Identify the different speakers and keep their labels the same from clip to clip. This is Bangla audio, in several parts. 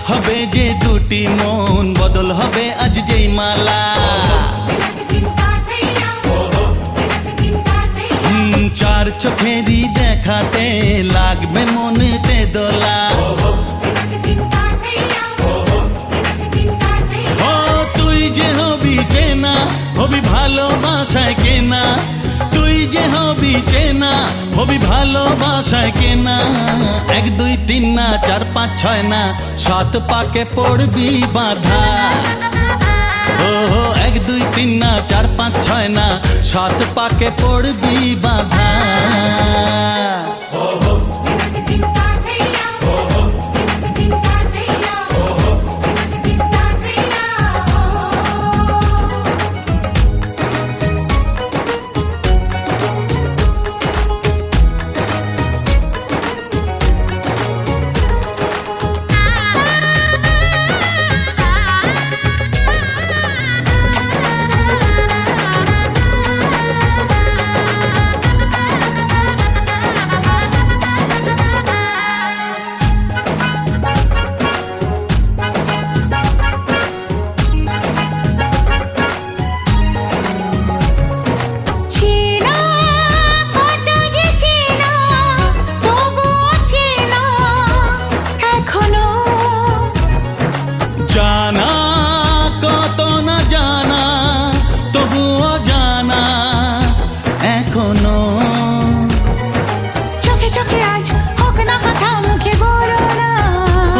Speaker 1: হবে যে দুটি মন বদল হবে আজ যেই মালা চার চোখেরই দেখাতে লাগবে মনেতে দোলা ও তুই যে হবি চেনা হবি ভালোবাসায় কেনা তুই যে হবি চেনা হবি ভালোবাসায় কেনা 1 2 3 না 4 5 6 না 7 পাকে পড়বি বাধা ও 1 2 3 না 4 5 6 না 7 পাকে পড়বি বাধা জানা কত না জানা তবুও জানা এখনো
Speaker 2: চোখে চোখে আজ হোক না কথা মুখে বলো না
Speaker 1: ও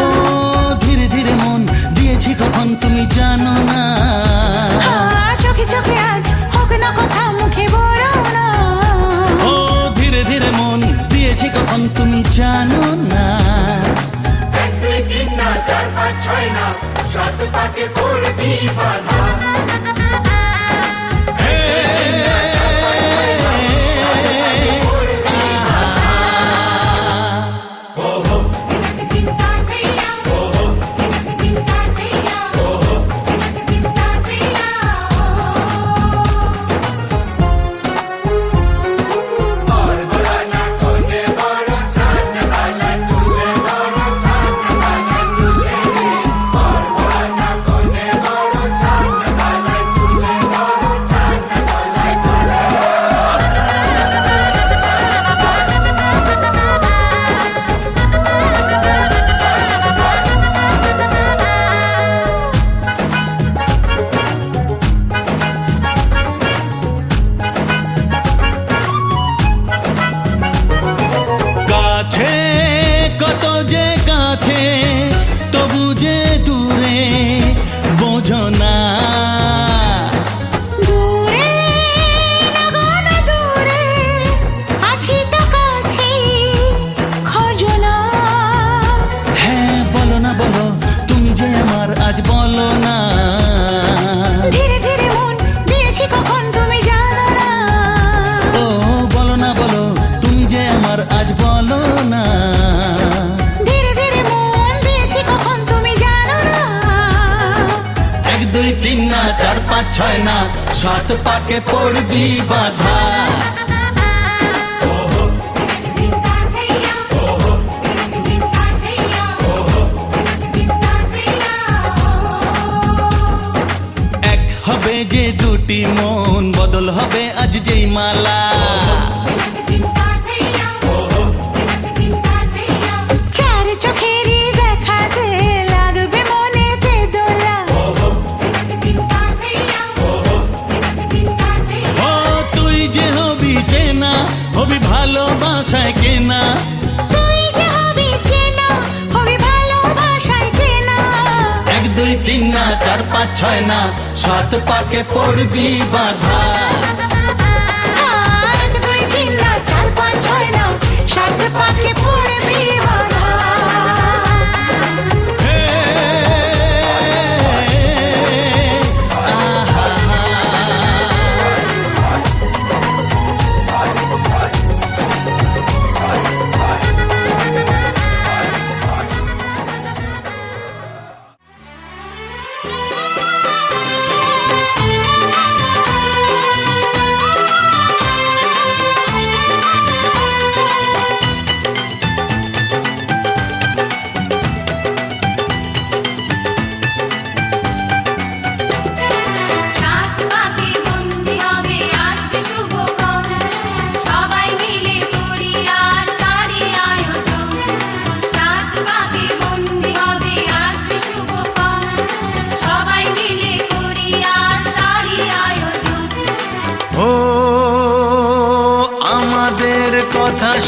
Speaker 1: ধীরে ধীরে মন দিয়েছি কখন তুমি জানো না
Speaker 2: চোখে চোখে আজ হোক না কথা মুখে বলো না
Speaker 1: ও ধীরে ধীরে মন দিয়েছি কখন তুমি জানো না
Speaker 3: 1 2 3 না 4 5 6 না 7 পাকে পড়বি বাধা
Speaker 1: কত যে কাছে তবু যে দূরে বোঝো না
Speaker 2: দূরে লাগো না দূরে আছি তো কাছে খোঁজো না
Speaker 1: হ্যাঁ বলো না বলো তুমি যে আমার আজ বলো না
Speaker 2: ধীরে ধীরে মন দিয়েছি কখন তুমি জানো না
Speaker 1: ও বলো না বলো তুমি যে আমার আজ বলো না
Speaker 2: ধীরে ধীরে মন দিয়েছি কখন তুমি জানো না
Speaker 1: 1 2 3 না 4 5 6 না 7 পাকে পড়বি বাধা এক হবে যে দুটি মন বদল হবে আজ যেই মালা
Speaker 2: চার চোখেরই দেখাতে লাগবে মনেতে দোলা
Speaker 1: ও তুই যে হবি চেনা হবি ভালোবাসায় কেনা
Speaker 2: তুই যে হবি চেনা হবি ভালোবাসায় চেনা
Speaker 1: 1 2 3 না 4 5 6 না 7 পাকে পড়বি বাধা
Speaker 2: 1 2 3 না 4 5 6 না 7 পাকে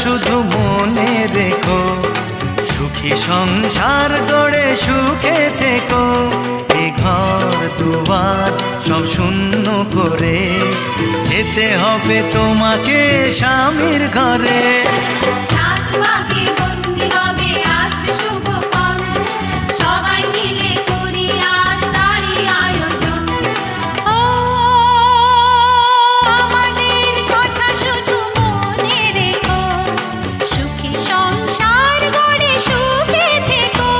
Speaker 4: শুধু মনে রেখো, সুখী সংসার গড়ে সুখে থেকো। এ ঘর দুয়ার সব শূন্য করে যেতে হবে তোমাকে স্বামীর ঘরে।
Speaker 2: সাত পাকে বন্দি হবে আসবে শুভক্ষণ, সবাই মিলে করি আজ তারই আয়োজন। ও আমাদের কথা শুধু মনে রেখো, সুখী সংসার গড়ে সুখে থেকো।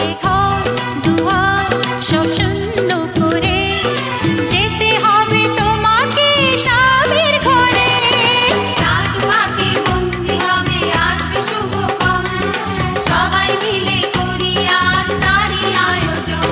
Speaker 2: এ ঘর দুয়ার সব শূন্য করে যেতে হবে তোমাকে স্বামীর ঘরে। সাত পাকে বন্দি হবে আসবে শুভক্ষণ, সবাই মিলে করি আজ তারই আয়োজন।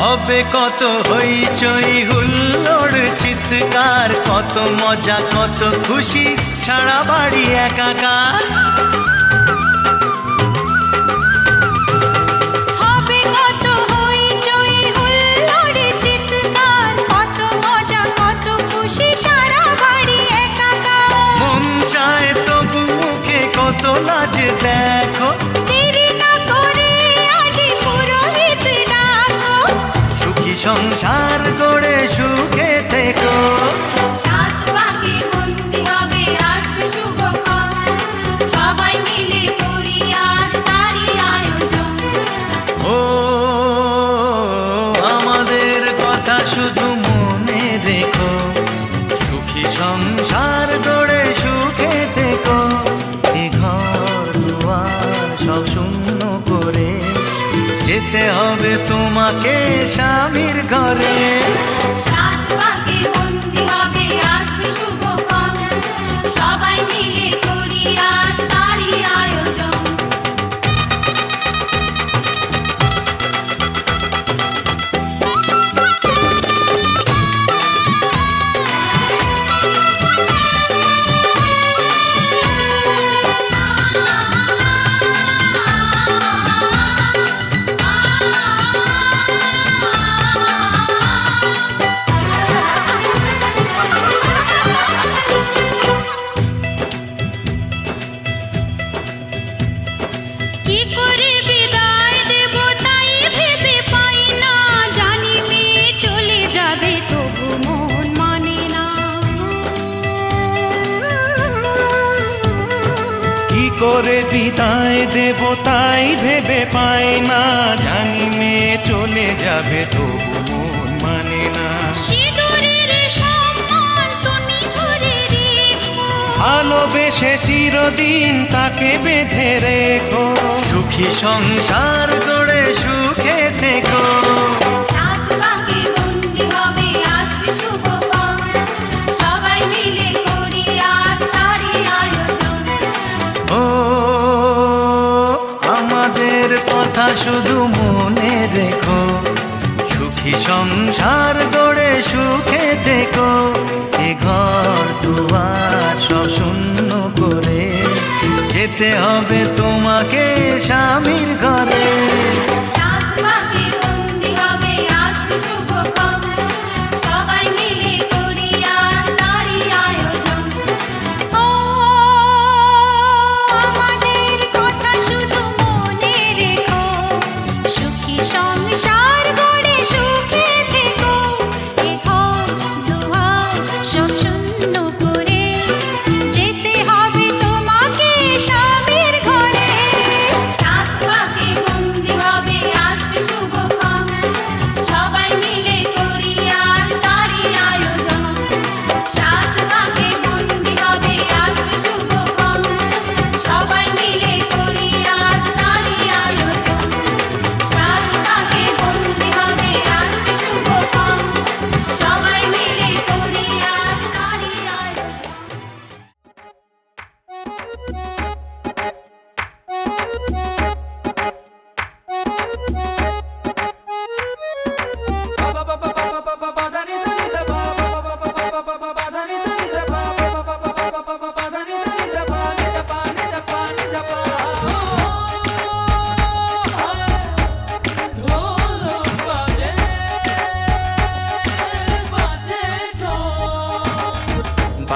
Speaker 4: হবে কত হইচই হুল্লোড় চিৎকার, কত মজা কত খুশি সারা বাড়ি একাকার।
Speaker 2: হবে কত হইচই হুল্লোড় চিৎকার, কত মজা কত খুশি সারা বাড়ি একাকার।
Speaker 4: মন চায় তবু মুখে কত লাজ দেখো,
Speaker 2: দেরি না করে আজই পুরোহিত ডাকো।
Speaker 4: সুখী সংসার গড়ে সুখে থেকো।
Speaker 2: সাত পাকে বন্দি হবে আসবে শুভক্ষণ, সবাই মিলে করি আজ তারই আয়োজন।
Speaker 4: ও আমাদের কথা শুধু মনে রেখো, সুখী সংসার গড়ে সুখে থেকো। এ ঘর দুয়ার সব শূন্য করে যেতে হবে তোমাকে স্বামীর ঘরে।
Speaker 2: সাত পাকে বন্দি হবে আসবে শুভক্ষণ, সবাই মিলে করি আজ তারই আয়োজন। কি করে বিদায় দেব তাই ভেবে পাই না, জানি মেয়ে চলে যাবে তবু মন মানে না।
Speaker 4: কি করে বিদায় দেব তাই ভেবে পাই না, জানি মেয়ে চলে যাবে তবু মন মানে না।
Speaker 2: সিঁদুরের সম্মান তুমি ধরে রেখো,
Speaker 4: ভালোবেসে চিরদিন তাকে বেঁধে রেখো, সুখী সংসার গড়ে সুখে থেকো।
Speaker 2: সাত পাকে বন্দি হবে আসবে শুভক্ষণ, সবাই মিলে করি আজ তারই আয়োজন।
Speaker 4: ও আমাদের কথা শুধু মনে রেখো, সুখী সংসার গড়ে সুখে থেকো। এ ঘর দুয়ার সব শূন্য করে যেতে হবে তোমাকে স্বামীর ঘরে।
Speaker 2: সাত পাকে বন্দি হবে আসবে শুভক্ষণ, সবাই মিলে করি আজ তারই আয়োজন। ও আমাদের কথা শুধু মনে রেখো, সুখী সংসার গড়ে সুখে থেকো। এ ঘর দুয়ার সব শূন্য করে যেতে হবে তোমাকে স্বামীর ঘরে। সাত পাকে বন্দি হবে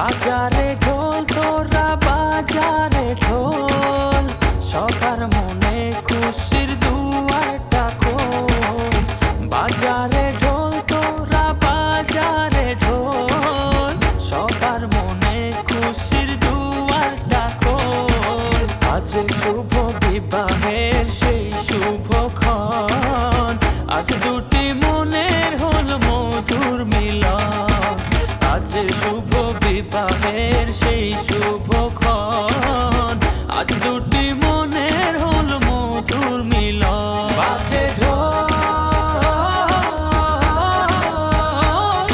Speaker 5: বাজারে ঢোল তোরা বাজারে ঢোল, সবার মনে খুশির দুয়ারটা খোল। বাজারে ঢোল তোরা বাজারে ঢোল, সবার মনে খুশির দুয়ারটা খোল। আজ শুভ বিবাহের সেই শুভক্ষণ, আজ দুটি মনের হল মধুর মিলন। আজ শুভ বিবাহের সেই শুভক্ষণ, আজ দুটি মনের হল মধুর মিলন। বাজে ঢোল,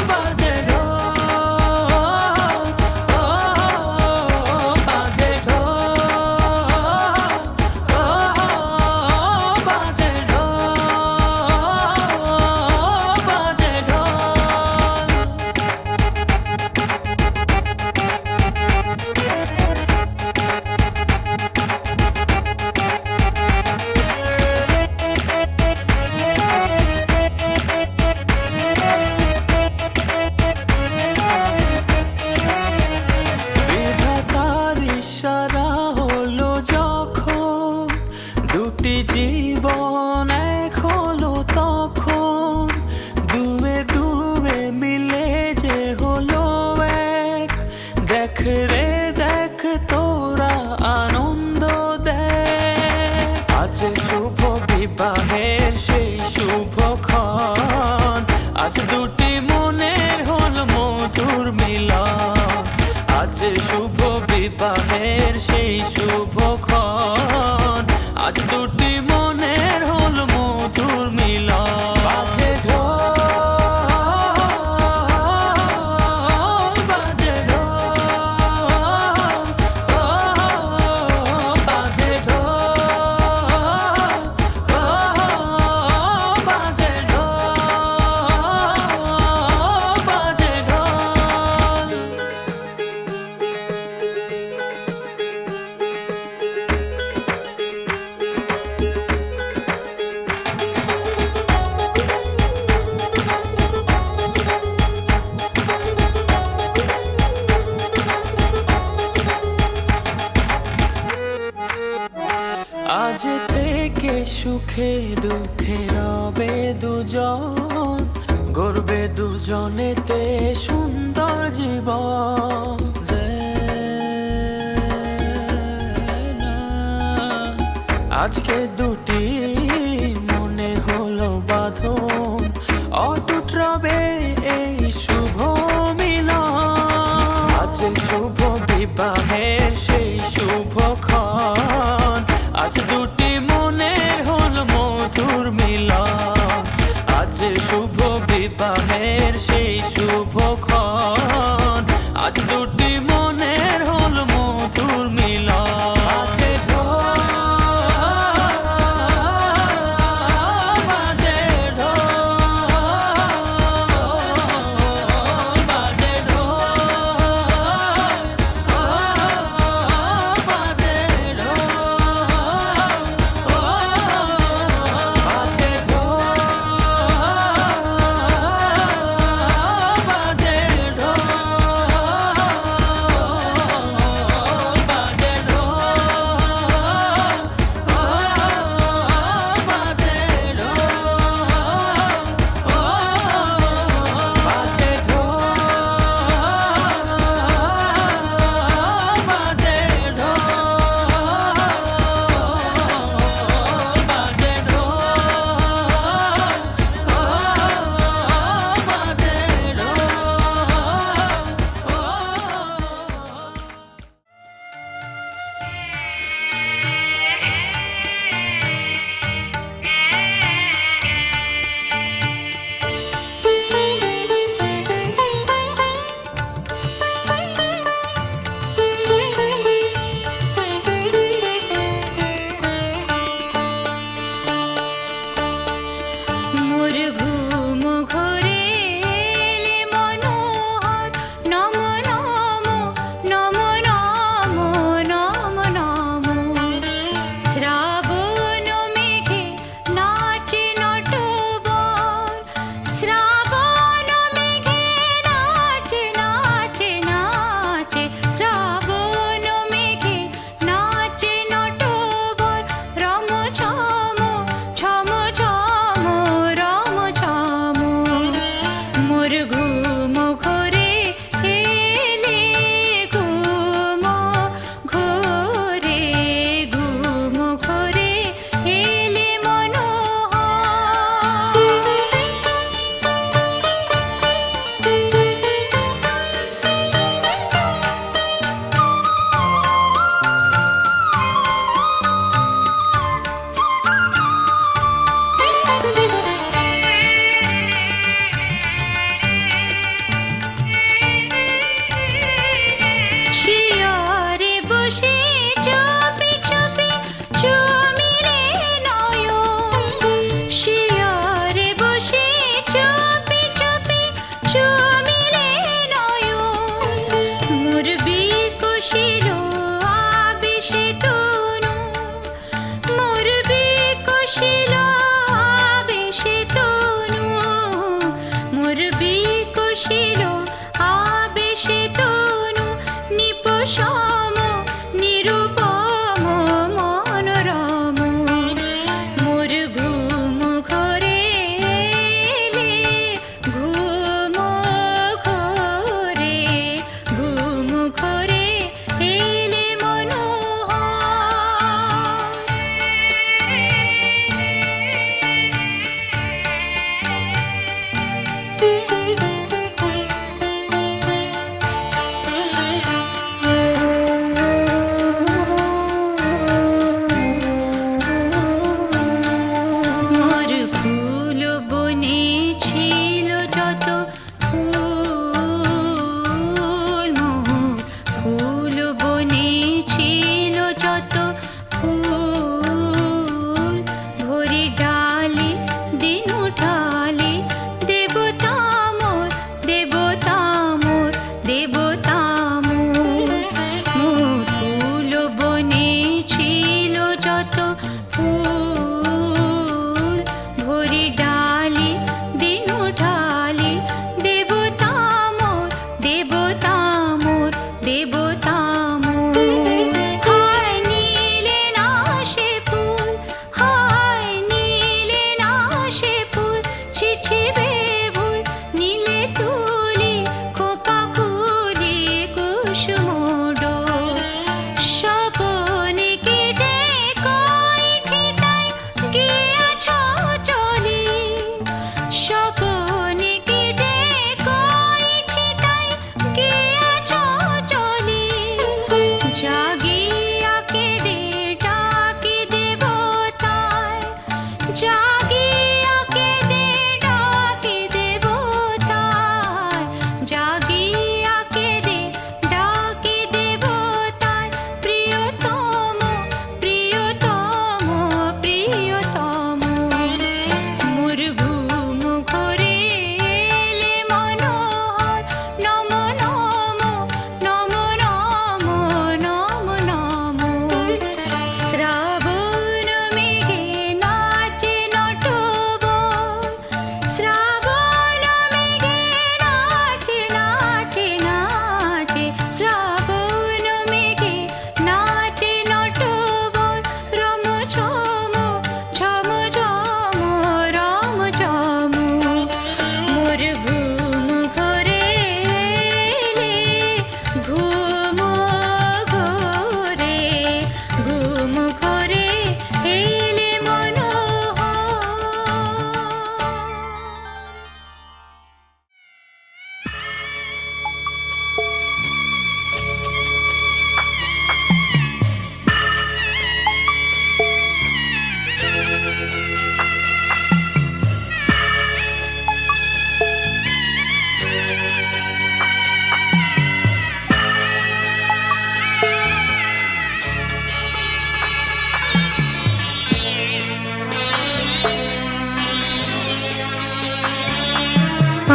Speaker 5: বাজে ঢোল, বাজে ঢোল, বাজে ঢোল, বাজে ঢোল। বিধাতার ইশারা হলো যখন, দুটি জীবন এক হলো তখন। দুয়ে দুয়ে মিলে যে হলো এক, দেখ রে দেখ তোরা আনন্দ দেখ। আজ শুভ বিবাহের সেই শুভক্ষণ, আজ দুটি মনের হল মধুর মিলন। আজ শুভ বিবাহের সেই শুভক্ষণ, আজ দুটি মনের হল মধুর মিলন। বাজে ঢোল, বাজে ঢোল, বাজে ঢোল, বাজে ঢোল, বাজে ঢোল। আজ থেকে সুখে দুঃখে রবে দুজন, গড়বে দুজনেতে সুন্দর জীবন। আজকে দুটি মনে হলো বাঁধন, অটুট রবে এই শুভ মিলন। আজ শুভ বিবাহের সেই শুভক্ষণ, আজ দুটি মনের হল মধুর মিলন। আজ শুভ বিবাহের সেই শুভক্ষণ, আজ দুটি মনের হল মধুর মিলন। বাজে ঢোল, বাজে ঢোল, বাজে ঢোল, বাজে ঢোল, বাজে
Speaker 2: ঘুম ঘরে এলে ঘুম ঘরে ঘুম ঘরে এলে শিয়রে বসে চুপি চুপি চুমিরে নয়ন শিয়রে বসে চুপি চুপি চুমিরে নয়ন মোর বিকশিল আবেশে তনু মোর বিকশিল আবেশে তনু মোর বিকশিল আবেশে তনু নিপসম নিরূপম মনোরম মোর ঘুম ঘরে এলে ঘুম ঘরে ঘুম ঘরে এলে মোর ফুল বনে ছিল যত ফুল মোর ফুল বনে ছিল যত ফুল ভরি ডালে দিন উঠালে দেবতা মোর দেবতা মোর দেবতা মোর মোর ফুল বনে ছিল যত ফুল ভরি ডালে দিন উঠালে দেবতা মোর দেবতা মোর দেবতা মোর হায় নীলে না সে ফুল হায় নীলে না সে ফুল ছিছিবে ভুল নীলে তুলি খোপা খুলি কুসুম ডোল স্বপনে কে যে কইছি তাই গিয়াছ চলি স্বপনে কে যে কইছি তাই গিয়াছ চলি জাগিয়া কেঁদে ডাকি দেবতায় জাগিয়া কেঁদে ডাকি দেবতায় জাগিয়া কেঁদে ডাকি দেবতায় প্রিয়তম প্রিয়তম প্রিয়তম মোর ঘুম ঘরে এলে মনোহর নম নম নম নম নম নম শ্রাবণ মেঘে নাচে নটবর শ্রাবণ মেঘে নাচে নাচে নাচে শ্রাবণ মেঘে নাচে নটবর রম ঝম ঝম ঝম রম ঝম মোর ঘুম ঘরে এলে ঘুম ঘরে ঘুম ঘরে এলে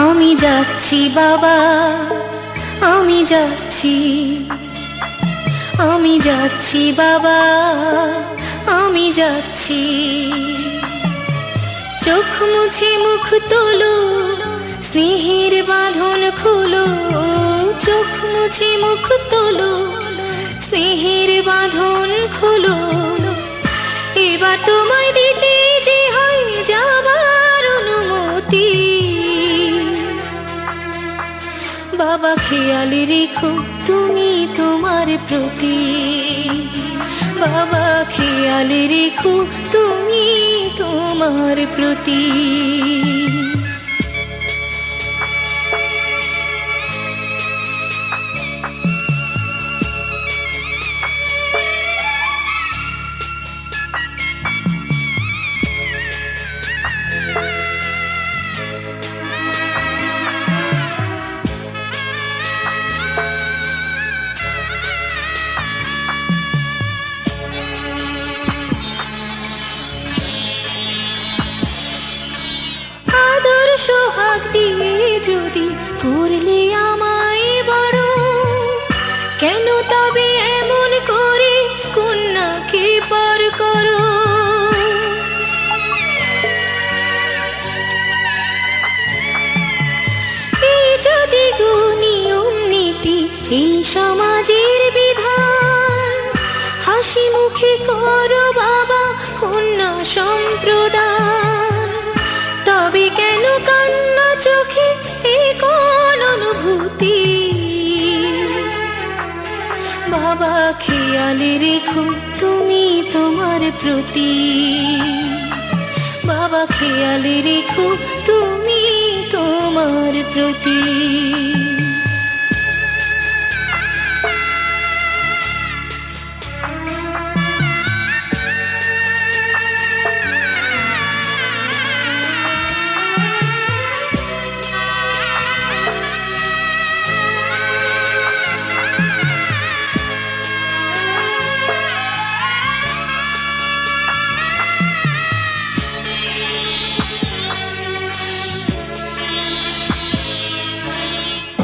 Speaker 2: আমি যাচ্ছি বাবা আমি যাচ্ছি আমি যাচ্ছি বাবা আমি যাচ্ছি চোখ মুছে মুখ তোলো স্নেহের বাঁধন খুলো চোখ মুছে মুখ তোলো স্নেহের বাঁধন খুলো এবার তোমায় দিতে যে হয় যাবার অনুমতি বাবা খেয়াল রেখো তুমি তোমার প্রতি, বাবা খেয়াল রেখো তুমি তোমার প্রতি। সোহাগ দিয়ে যদি করলে আমায় বড়, কেন তবে এমন করে কন্যাকে পর করো? এই যদি গো নিয়ম নীতি এই সমাজের বিধান, হাসি মুখে করো বাবা কন্যা সম্প্রদান, তবে কেন কান্না চোখে এ কোন অনুভূতি? বাবা খেয়াল রেখো তুমি তোমার প্রতি, বাবা খেয়াল রেখো তুমি তোমার প্রতি।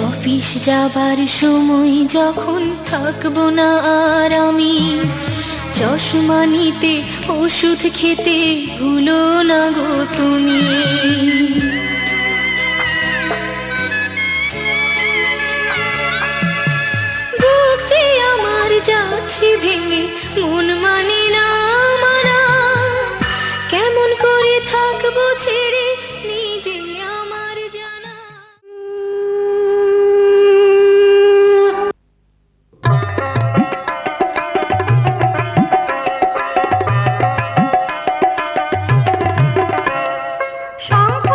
Speaker 2: অফিস যাবার সময় যখন থাকবো না আর আমি, চশমা নিতে ওষুধ খেতে ভুলো না গো তুমি। বুক যে আমার যাচ্ছে ভেঙে, মন মানে না মানা, কেমন করে থাকবো ছেড়ে নিজে আমার জানা। শঙ্খ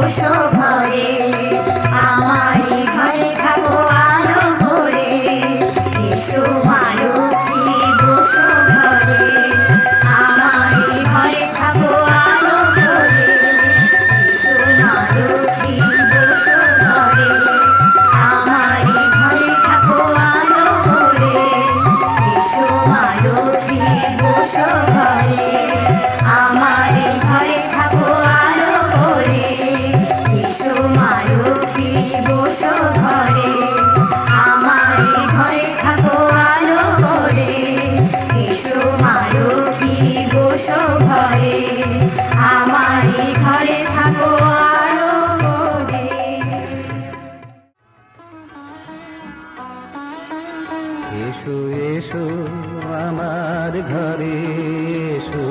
Speaker 6: বসো ঘরে আমারই ঘরে থাকো আলো ভরে এসো মা লক্ষ্মী বসো ঘরে আমারই ঘরে থাকো আলো ভরে এসো মা লক্ষ্মী বসো ঘরে আমারই ঘরে থাকো আলো ভরে এসো মা লক্ষ্মী বসো ঘরে আমারই ঘরে থাকো আলো ভরে এসো মা লক্ষ্মী বসো ঘরে আমারই ঘরে থাকো আলো ভরে এসো মা লক্ষ্মী বসো ঘরে আমারই ঘরে থাকো আলো ভরে।
Speaker 7: এসো এসো আমার ঘরে এসো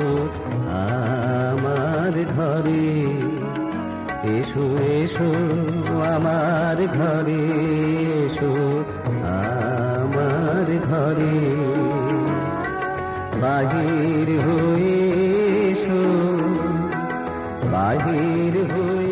Speaker 7: আমার ঘরে এসো এসো আমার ঘরে এসো আমার ঘরে বাহির হয়ে এসো বাহির হয়ে